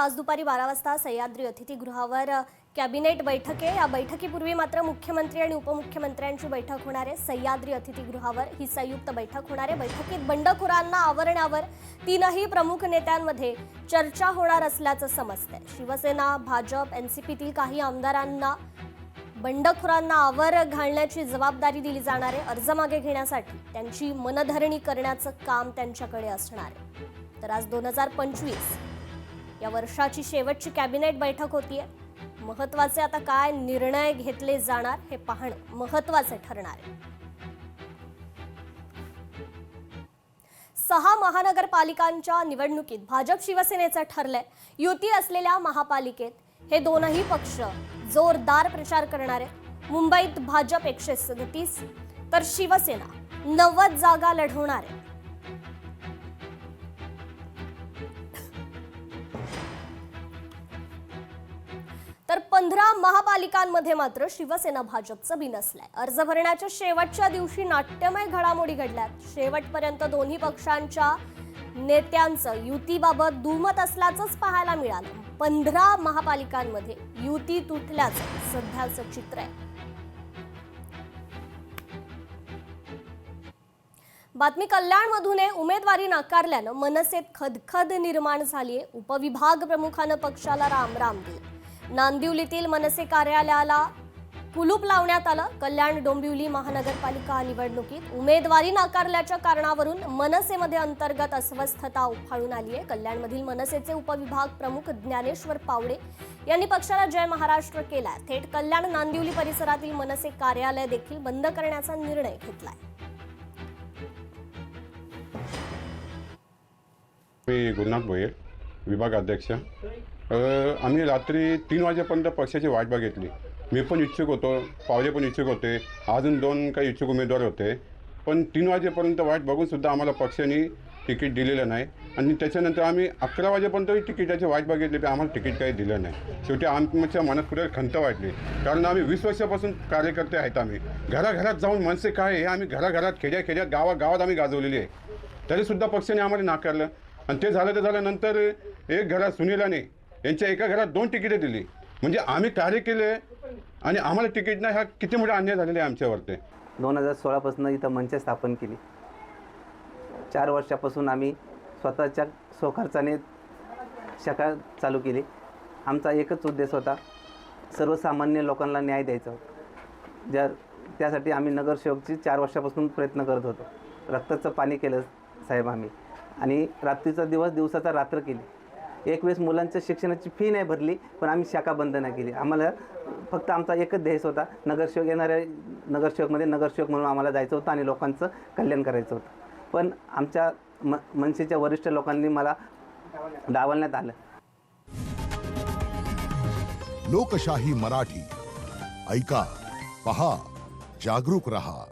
आज दुपारी 12 वाजता सह्याद्री अतिथीगृहावर कॅबिनेट बैठक आहे। या बैठकीपूर्वी मात्र मुख्यमंत्री आणि उपमुख्यमंत्र्यांची बैठक होणार आहे। सह्याद्री अतिथीगृहावर ही संयुक्त बैठक होणार आहे। बैठकीत बंडखोरांना आवरण्यावर तीनही प्रमुख नेत्यांमध्ये चर्चा होणार असल्याचं समजतंय। शिवसेना, भाजप, एनसीपीतील काही आमदारांना बंडखोरांना आवर घालण्याची जबाबदारी दिली जाणार आहे। अर्ज मागे घेण्यासाठी त्यांची मनधरणी करण्याचं काम त्यांच्याकडे असणार आहे। तर आज 2025 या वर्षाची शेवटची कॅबिनेट बैठक होतीये। महत्त्वाचे आता काय निर्णय घेतले जाणार हे पाहणं महत्त्वाचे ठरणार आहे। 6 महानगरपालिकांच्या निवडणुकीत भाजप शिवसेनेचं ठरलंय। युती असलेल्या महापालिकेत हे दोनही पक्ष जोरदार प्रचार करणार आहेत। मुंबईत भाजप 137 तर शिवसेना 90 जागा लढवणार आहे। तर 15 महापालिकांमध्ये मात्र शिवसेना भाजपचं बिनसलंय। अर्ज भरण्याच्या शेवटच्या दिवशी नाट्यमय घडामोडी घडल्यात। शेवटपर्यंत दोन्ही पक्षांच्या नेत्यांचं युतीबाबत दुमत असल्याचंच पाहायला मिळालं। 15 महापालिकांमध्ये युती तुटल्याचं सध्याचं चित्र आहे। बातमी कल्याणमधून उमेदवारी नाकारल्यानं मनसेत खदखद निर्माण झालीये। उपविभाग प्रमुखानं पक्षाला रामराम दिले। नांदिवलीतील मनसे कार्यालयाला कुलूप लावण्यात आलं। कल्याण डोंबिवली महानगरपालिका निवडणुकीत उमेदवारी नाकारल्याच्या कारणावरून मनसेमध्ये अंतर्गत अस्वस्थता उफाळून आली आहे। कल्याणमधील मनसेचे उपविभाग प्रमुख ज्ञानेश्वर पावडे यांनी पक्षाला जय महाराष्ट्र केलाय। थेट कल्याण नांदिवली परिसरातील मनसे कार्यालय देखील बंद करण्याचा निर्णय घेतलाय। मी गुरुनाथ भोयर, विभाग अध्यक्ष। आम्ही रात्री 3 वाजेपर्यंत पक्षाची वाट बघितली। मी पण इच्छुक होतो, पावले पण इच्छुक होते, अजून 2 काही इच्छुक उमेदवार होते, पण 3 वाजेपर्यंत वाट बघून सुद्धा आम्हाला पक्षाने तिकीट दिलेलं नाही। आणि त्याच्यानंतर आम्ही 11 वाजेपर्यंत तिकिटाची वाट बघितली, पण आम्हाला तिकीट काही दिलं नाही। शेवटी आमच्या मनात कुठे खंत वाटली, कारण आम्ही 20 वर्षापासून कार्यकर्ते आहेत। आम्ही घराघरात जाऊन मनसे काय आहे आम्ही घराघरात खेड्यात गावागावात आम्ही गाजवलेली आहे, तरीसुद्धा पक्षाने आम्हाला नाकारलं। आणि ते झालं तर झालं, नंतर एक घरात सुनीलाने यांच्या एका घरात 2 तिकीटे दिली। म्हणजे आम्ही कार्य केले आणि आम्हाला तिकीट नाही, हा किती मोठा अन्याय झालेला आहे आमच्यावरती। 2016 पासून इथं मंच स्थापन केली। 4 वर्षापासून आम्ही स्वतःच्या स्वखर्चाने शाखा चालू केली। आमचा एकच उद्देश होता, सर्वसामान्य लोकांना न्याय द्यायचा होता। त्यासाठी आम्ही नगरसेवकची 4 वर्षापासून प्रयत्न करत होतो। रक्ताचं पाणी केलं साहेब आम्ही, आणि रात्रीचा दिवस दिवसाचा रात्र केली। एक वेळेस मुलांच्या शिक्षणाची फी नाही भरली, पण आम्ही शाखा बंद नाही केली। आम्हाला फक्त आमचा एकच ध्येय होता, नगरसेवक येणाऱ्या नगरसेवकमध्ये नगरसेवक म्हणून आम्हाला जायचं होतं आणि लोकांचं कल्याण करायचं होतं। पण आमच्या मनसेच्या वरिष्ठ लोकांनी मला डावलण्यात आलं। लोकशाही मराठी ऐका, पहा, जागरूक रहा।